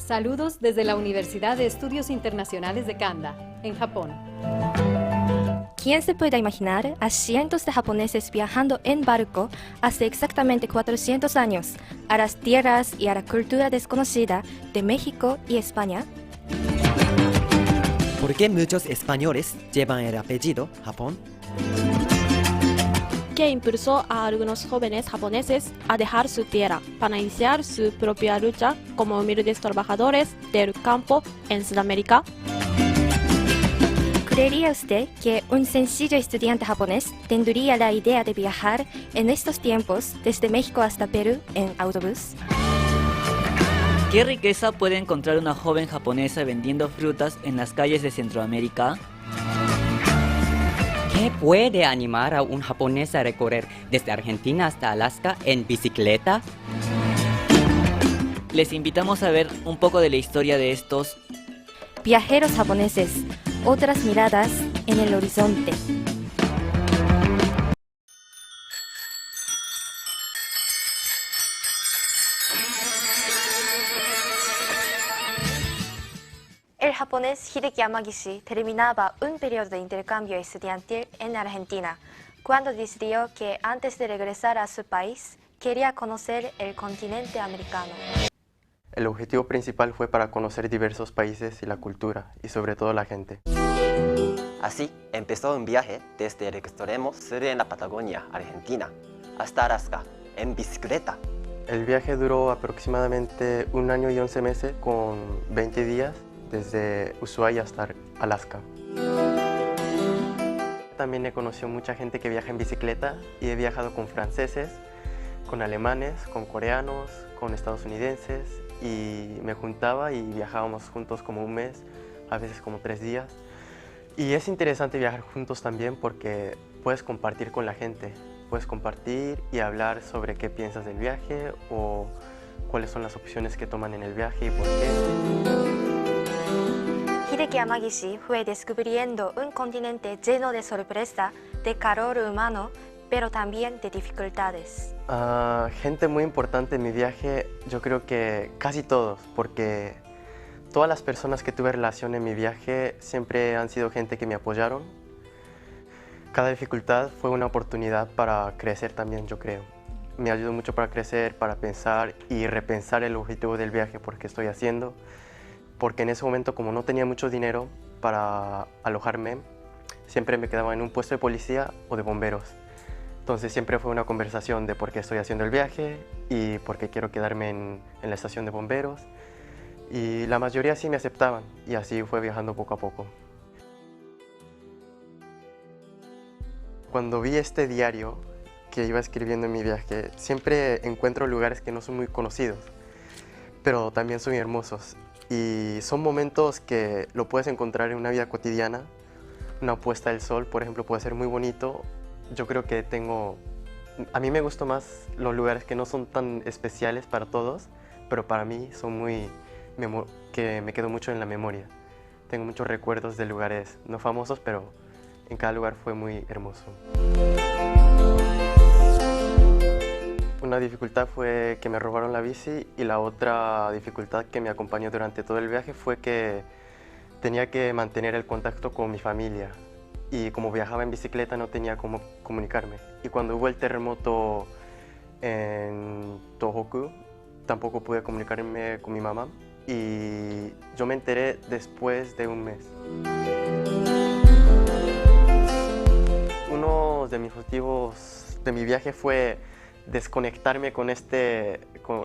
Saludos desde la Universidad de Estudios Internacionales de Kanda, en Japón. ¿Quién se puede imaginar a cientos de japoneses viajando en barco hace exactamente 400 años a las tierras y a la cultura desconocida de México y España? ¿Por qué muchos españoles llevan el apellido Japón? ¿Qué impulsó a algunos jóvenes japoneses a dejar su tierra para iniciar su propia lucha como humildes trabajadores del campo en Sudamérica? ¿Creería usted que un sencillo estudiante japonés tendría la idea de viajar en estos tiempos desde México hasta Perú en autobús? ¿Qué riqueza puede encontrar una joven japonesa vendiendo frutas en las calles de Centroamérica? ¿Qué puede animar a un japonés a recorrer desde Argentina hasta Alaska en bicicleta? Les invitamos a ver un poco de la historia de estos Viajeros japoneses, otras miradas en el horizonte. El japonés Hideki Yamagishi terminaba un periodo de intercambio estudiantil en Argentina, cuando decidió que antes de regresar a su país, quería conocer el continente americano. El objetivo principal fue para conocer diversos países y la cultura, y sobre todo la gente. Así empezó un viaje desde el extremo sur en la Patagonia, Argentina, hasta Alaska, en bicicleta. El viaje duró aproximadamente 1 año y 11 meses, con 20 días, desde Ushuaia hasta Alaska. También he conocido mucha gente que viaja en bicicleta y he viajado con franceses, con alemanes, con coreanos, con estadounidenses, y me juntaba y viajábamos juntos como 1 mes, a veces como 3 días. Y es interesante viajar juntos también porque puedes compartir con la gente, puedes compartir y hablar sobre qué piensas del viaje o cuáles son las opciones que toman en el viaje y por qué. Hideki Yamagishi fue descubriendo un continente lleno de sorpresa, de calor humano, pero también de dificultades. Gente muy importante en mi viaje, yo creo que casi todos, porque todas las personas que tuve relación en mi viaje siempre han sido gente que me apoyaron. Cada dificultad fue una oportunidad para crecer también, yo creo. Me ayudó mucho para crecer, para pensar y repensar el objetivo del viaje, por qué estoy haciendo. Porque en ese momento, como no tenía mucho dinero para alojarme, siempre me quedaba en un puesto de policía o de bomberos. Entonces siempre fue una conversación de por qué estoy haciendo el viaje y por qué quiero quedarme en la estación de bomberos. Y la mayoría sí me aceptaban y así fue viajando poco a poco. Cuando vi este diario que iba escribiendo en mi viaje, siempre encuentro lugares que no son muy conocidos, pero también son hermosos. Y son momentos que lo puedes encontrar en una vida cotidiana. Una puesta del sol, por ejemplo, puede ser muy bonito. Yo creo que a mí me gustan más los lugares que no son tan especiales para todos, pero para mí son que me quedo mucho en la memoria. Tengo muchos recuerdos de lugares no famosos, pero en cada lugar fue muy hermoso. Una dificultad fue que me robaron la bici y la otra dificultad que me acompañó durante todo el viaje fue que tenía que mantener el contacto con mi familia y como viajaba en bicicleta no tenía cómo comunicarme. Y cuando hubo el terremoto en Tohoku tampoco pude comunicarme con mi mamá y yo me enteré después de 1 mes. Uno de mis objetivos de mi viaje fue desconectarme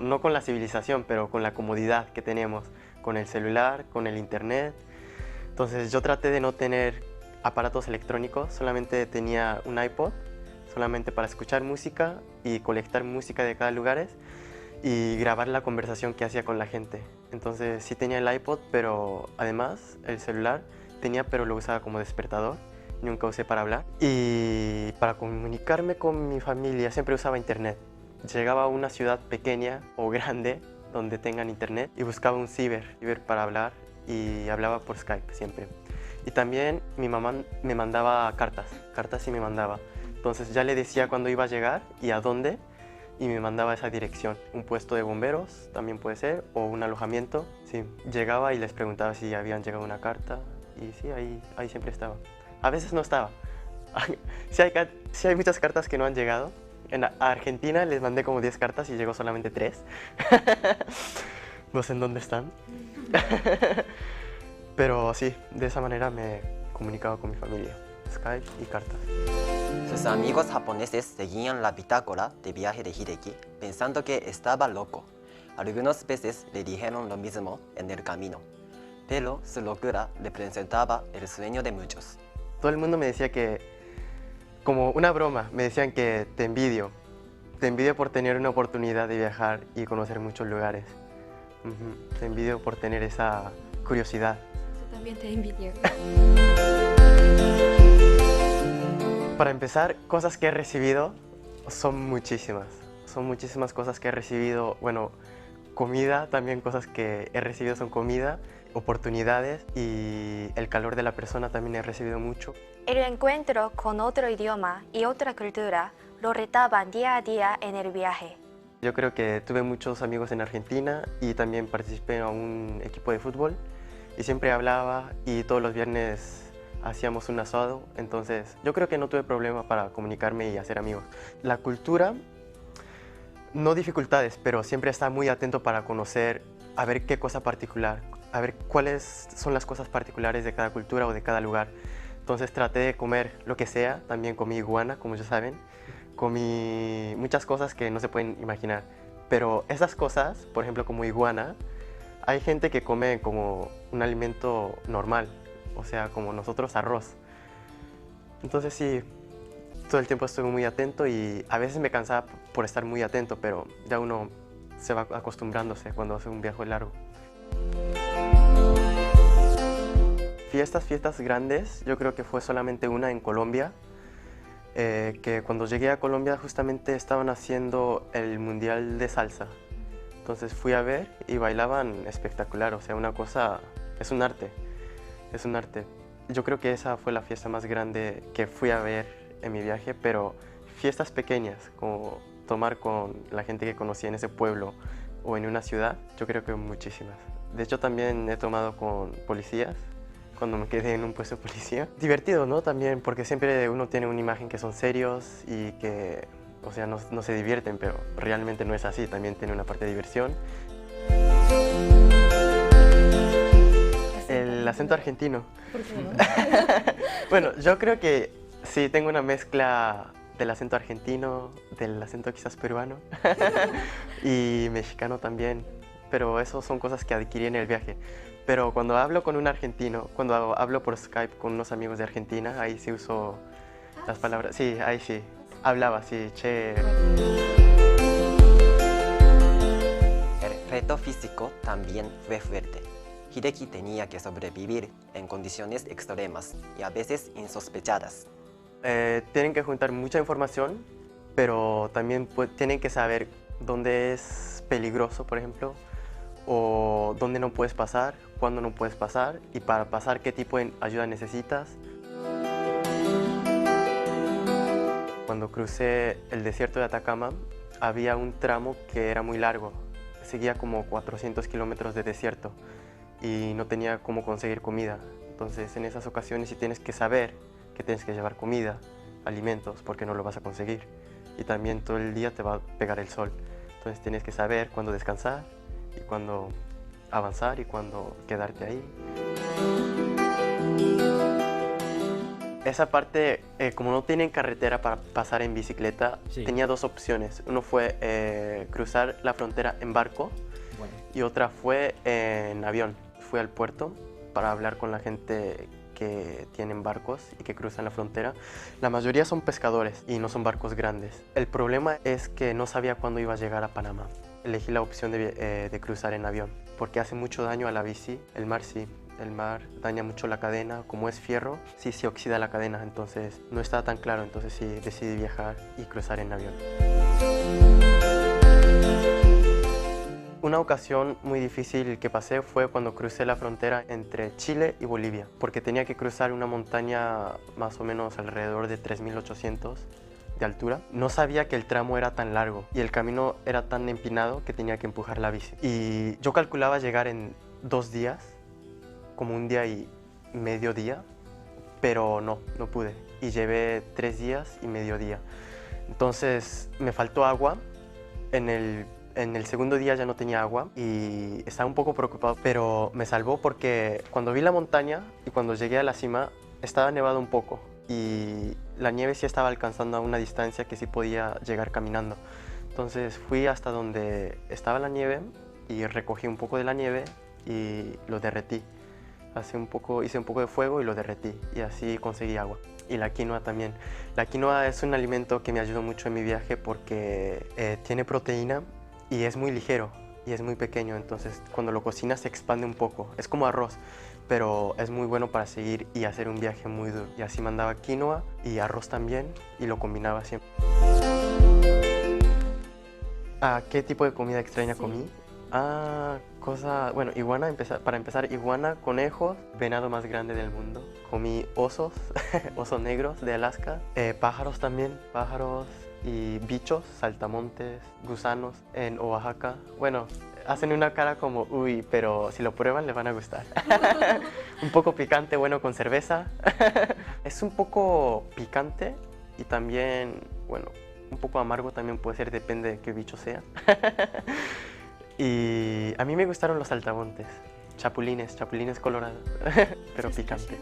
no con la civilización, pero con la comodidad que tenemos, con el celular, con el internet. Entonces yo traté de no tener aparatos electrónicos, solamente tenía un iPod, solamente para escuchar música y colectar música de cada lugar y grabar la conversación que hacía con la gente. Entonces sí tenía el iPod, pero además el celular tenía, pero lo usaba como despertador. Nunca usé para hablar. Y para comunicarme con mi familia siempre usaba internet. Llegaba a una ciudad pequeña o grande donde tengan internet y buscaba un ciber para hablar y hablaba por Skype siempre. Y también mi mamá me mandaba cartas sí me mandaba. Entonces ya le decía cuándo iba a llegar y a dónde y me mandaba a esa dirección. Un puesto de bomberos también puede ser, o un alojamiento. Sí, llegaba y les preguntaba si habían llegado una carta y sí, ahí siempre estaba. A veces no estaba. Sí hay muchas cartas que no han llegado. En Argentina les mandé como 10 cartas y llegó solamente 3. No sé en dónde están. Pero sí, de esa manera me comunicaba con mi familia. Skype y cartas. Sus amigos japoneses seguían la bitácora de viaje de Hideki pensando que estaba loco. Algunas veces le dijeron lo mismo en el camino, pero su locura representaba el sueño de muchos. Todo el mundo me decía que, como una broma, me decían que te envidio por tener una oportunidad de viajar y conocer muchos lugares. Te envidio por tener esa curiosidad. Yo también te envidio. Para empezar, cosas que he recibido son muchísimas. Son muchísimas cosas que he recibido. Bueno, comida, también cosas que he recibido son comida, oportunidades y el calor de la persona también he recibido mucho. El encuentro con otro idioma y otra cultura lo retaban día a día en el viaje. Yo creo que tuve muchos amigos en Argentina y también participé en un equipo de fútbol y siempre hablaba y todos los viernes hacíamos un asado, entonces yo creo que no tuve problema para comunicarme y hacer amigos. La cultura, no dificultades, pero siempre está muy atento para conocer, a ver qué cosa particular, a ver cuáles son las cosas particulares de cada cultura o de cada lugar. Entonces traté de comer lo que sea, también comí iguana, como ya saben, comí muchas cosas que no se pueden imaginar, pero esas cosas, por ejemplo como iguana, hay gente que come como un alimento normal, o sea, como nosotros arroz. Entonces sí, todo el tiempo estuve muy atento y a veces me cansaba por estar muy atento, pero ya uno se va acostumbrándose cuando hace un viaje largo. Fiestas grandes, yo creo que fue solamente una en Colombia, que cuando llegué a Colombia justamente estaban haciendo el Mundial de Salsa. Entonces fui a ver y bailaban espectacular, o sea, una cosa, es un arte. Es un arte. Yo creo que esa fue la fiesta más grande que fui a ver en mi viaje, pero fiestas pequeñas, como tomar con la gente que conocí en ese pueblo o en una ciudad, yo creo que muchísimas. De hecho, también he tomado con policías, cuando me quedé en un puesto de policía. Divertido, ¿no? También, porque siempre uno tiene una imagen que son serios y que, o sea, no se divierten, pero realmente no es así, también tiene una parte de diversión. El acento argentino. ¿Por qué no? Bueno, yo creo que sí, tengo una mezcla del acento argentino, del acento quizás peruano y mexicano también, pero eso son cosas que adquirí en el viaje. Pero cuando hablo con un argentino, cuando hablo por Skype con unos amigos de Argentina, ahí sí uso las palabras, sí, ahí sí, hablaba así, che. El reto físico también fue fuerte. Hideki tenía que sobrevivir en condiciones extremas y a veces insospechadas. Tienen que juntar mucha información, pero también tienen que saber dónde es peligroso, por ejemplo, o dónde no puedes pasar, cuándo no puedes pasar y para pasar qué tipo de ayuda necesitas. Cuando crucé el desierto de Atacama, había un tramo que era muy largo, seguía como 400 kilómetros de desierto y no tenía cómo conseguir comida. Entonces en esas ocasiones sí tienes que saber que tienes que llevar comida, alimentos, porque no lo vas a conseguir. Y también todo el día te va a pegar el sol. Entonces tienes que saber cuándo descansar y cuándo avanzar y cuándo quedarte ahí. Esa parte, como no tienen carretera para pasar en bicicleta, Sí. tenía dos opciones. Uno fue cruzar la frontera en barco y otra fue en avión. Fui al puerto para hablar con la gente que tienen barcos y que cruzan la frontera. La mayoría son pescadores y no son barcos grandes. El problema es que no sabía cuándo iba a llegar a Panamá. Elegí la opción de cruzar en avión porque hace mucho daño a la bici. El mar sí, el mar daña mucho la cadena. Como es fierro, sí se oxida la cadena, entonces no estaba tan claro. Entonces sí decidí viajar y cruzar en avión. Una ocasión muy difícil que pasé fue cuando crucé la frontera entre Chile y Bolivia, porque tenía que cruzar una montaña más o menos alrededor de 3.800 de altura. No sabía que el tramo era tan largo y el camino era tan empinado que tenía que empujar la bici. Y yo calculaba llegar en 2 días, como un día y medio día, pero no pude. Y llevé 3 días y medio día. Entonces me faltó agua. En el segundo día ya no tenía agua y estaba un poco preocupado, pero me salvó porque cuando vi la montaña y cuando llegué a la cima estaba nevado un poco y la nieve sí estaba alcanzando a una distancia que sí podía llegar caminando. Entonces fui hasta donde estaba la nieve y recogí un poco de la nieve y lo derretí. Hice un poco de fuego y lo derretí y así conseguí agua. Y la quinoa también. La quinoa es un alimento que me ayudó mucho en mi viaje porque tiene proteína y es muy ligero y es muy pequeño, entonces cuando lo cocinas se expande un poco. Es como arroz, pero es muy bueno para seguir y hacer un viaje muy duro. Y así mandaba quinoa y arroz también y lo combinaba siempre. ¿Qué tipo de comida extraña comí? Bueno, iguana, para empezar, iguana, conejos, venado más grande del mundo. Comí osos, osos negros de Alaska, pájaros también, pájaros y bichos, saltamontes, gusanos en Oaxaca. Bueno, hacen una cara como, uy, pero si lo prueban les van a gustar. Un poco picante, bueno, con cerveza. Es un poco picante y también, bueno, un poco amargo también puede ser, depende de qué bicho sea. Y a mí me gustaron los saltamontes, chapulines colorados, pero picantes.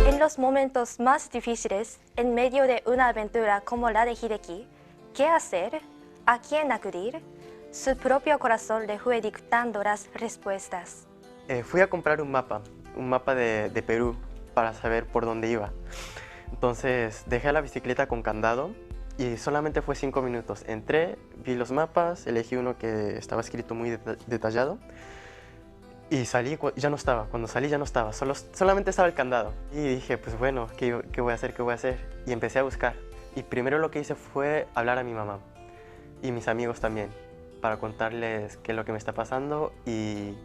En los momentos más difíciles, en medio de una aventura como la de Hideki, ¿qué hacer? ¿A quién acudir? Su propio corazón le fue dictando las respuestas. Fui a comprar un mapa de Perú para saber por dónde iba. Entonces dejé la bicicleta con candado y solamente fue 5 minutos. Entré, vi los mapas, elegí uno que estaba escrito muy detallado y salí, ya no estaba. Cuando salí ya no estaba, solamente estaba el candado. Y dije, pues bueno, ¿qué voy a hacer? ¿Qué voy a hacer? Y empecé a buscar. Y primero lo que hice fue hablar a mi mamá y mis amigos también, para contarles qué es lo que me está pasando y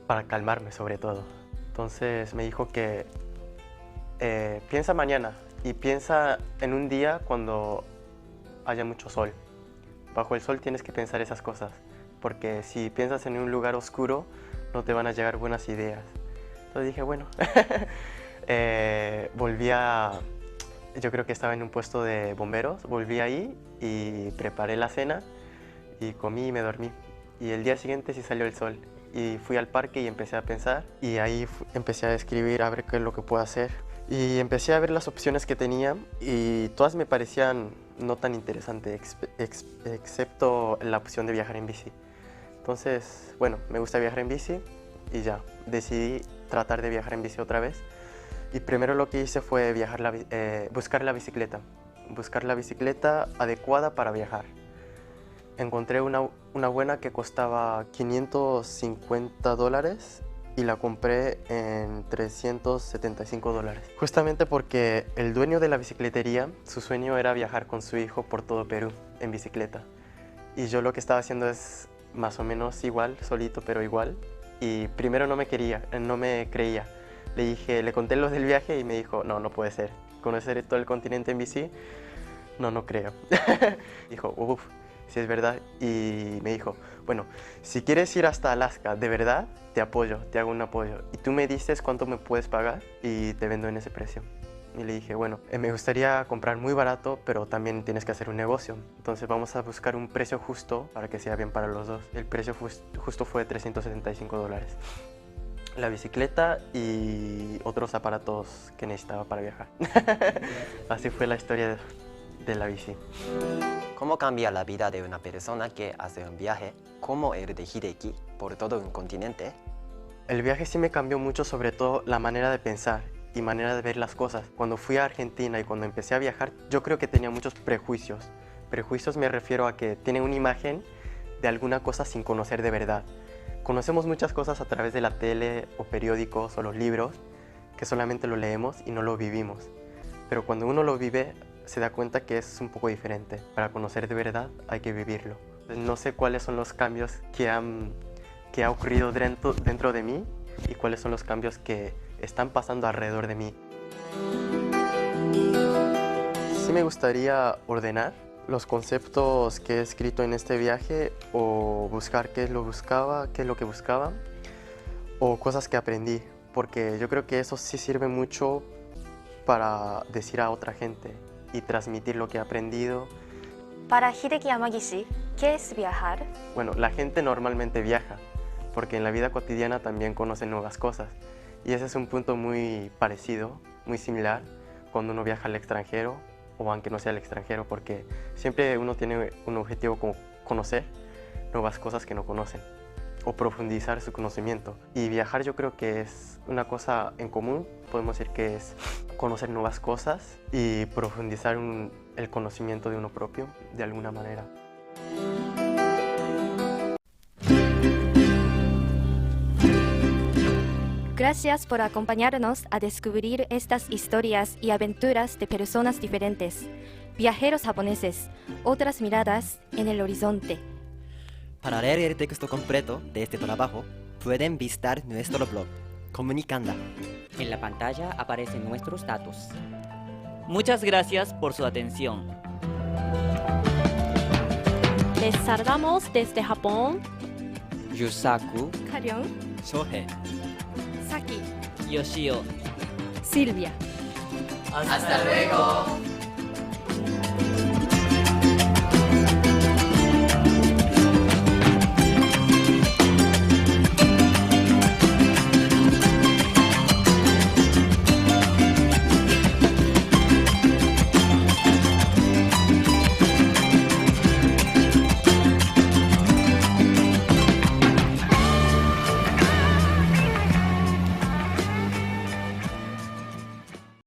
para calmarme sobre todo. Entonces me dijo que piensa mañana y piensa en un día cuando haya mucho sol. Bajo el sol tienes que pensar esas cosas, porque si piensas en un lugar oscuro no te van a llegar buenas ideas. Entonces dije, bueno, yo creo que estaba en un puesto de bomberos, volví ahí y preparé la cena y comí y me dormí. Y el día siguiente sí salió el sol y fui al parque y empecé a pensar y ahí empecé a escribir a ver qué es lo que puedo hacer. Y empecé a ver las opciones que tenía y todas me parecían no tan interesantes, excepto la opción de viajar en bici. Entonces, bueno, me gusta viajar en bici y ya, decidí tratar de viajar en bici otra vez. Y primero lo que hice fue buscar la bicicleta adecuada para viajar. Encontré una buena que costaba $550 y la compré en $375. Justamente porque el dueño de la bicicletería, su sueño era viajar con su hijo por todo Perú en bicicleta. Y yo lo que estaba haciendo es más o menos igual, solito pero igual. Y primero no me creía. Le conté lo del viaje y me dijo, no puede ser. ¿Conocer todo el continente en bici? No creo. Dijo, uff, sí es verdad. Y me dijo, bueno, si quieres ir hasta Alaska, de verdad, te apoyo, te hago un apoyo. Y tú me dices cuánto me puedes pagar y te vendo en ese precio. Y le dije, bueno, me gustaría comprar muy barato, pero también tienes que hacer un negocio. Entonces vamos a buscar un precio justo para que sea bien para los dos. El precio justo fue $375. La bicicleta y otros aparatos que necesitaba para viajar. Así fue la historia de la bici. ¿Cómo cambia la vida de una persona que hace un viaje como el de Hideki por todo un continente? El viaje sí me cambió mucho, sobre todo la manera de pensar y manera de ver las cosas. Cuando fui a Argentina y cuando empecé a viajar, yo creo que tenía muchos prejuicios. Prejuicios me refiero a que tiene una imagen de alguna cosa sin conocer de verdad. Conocemos muchas cosas a través de la tele o periódicos o los libros, que solamente lo leemos y no lo vivimos. Pero cuando uno lo vive, se da cuenta que es un poco diferente. Para conocer de verdad hay que vivirlo. No sé cuáles son los cambios que ha ocurrido dentro de mí y cuáles son los cambios que están pasando alrededor de mí. Sí me gustaría ordenar los conceptos que he escrito en este viaje o buscar qué es lo que buscaba o cosas que aprendí, porque yo creo que eso sí sirve mucho para decir a otra gente y transmitir lo que he aprendido. Para Hideki Yamagishi, ¿qué es viajar? Bueno, la gente normalmente viaja, porque en la vida cotidiana también conoce nuevas cosas. Y ese es un punto muy parecido, muy similar, cuando uno viaja al extranjero, o aunque no sea al extranjero, porque siempre uno tiene un objetivo como conocer nuevas cosas que no conocen, o profundizar su conocimiento. Y viajar yo creo que es una cosa en común, podemos decir que es conocer nuevas cosas y profundizar el conocimiento de uno propio, de alguna manera. Gracias por acompañarnos a descubrir estas historias y aventuras de personas diferentes. Viajeros japoneses, otras miradas en el horizonte. Para leer el texto completo de este trabajo, pueden visitar nuestro blog, Comunicanda. En la pantalla aparecen nuestros datos. Muchas gracias por su atención. Les saludamos desde Japón. Yusaku, Karyon, Shohei. Saki. Yoshio. Silvia. Hasta luego.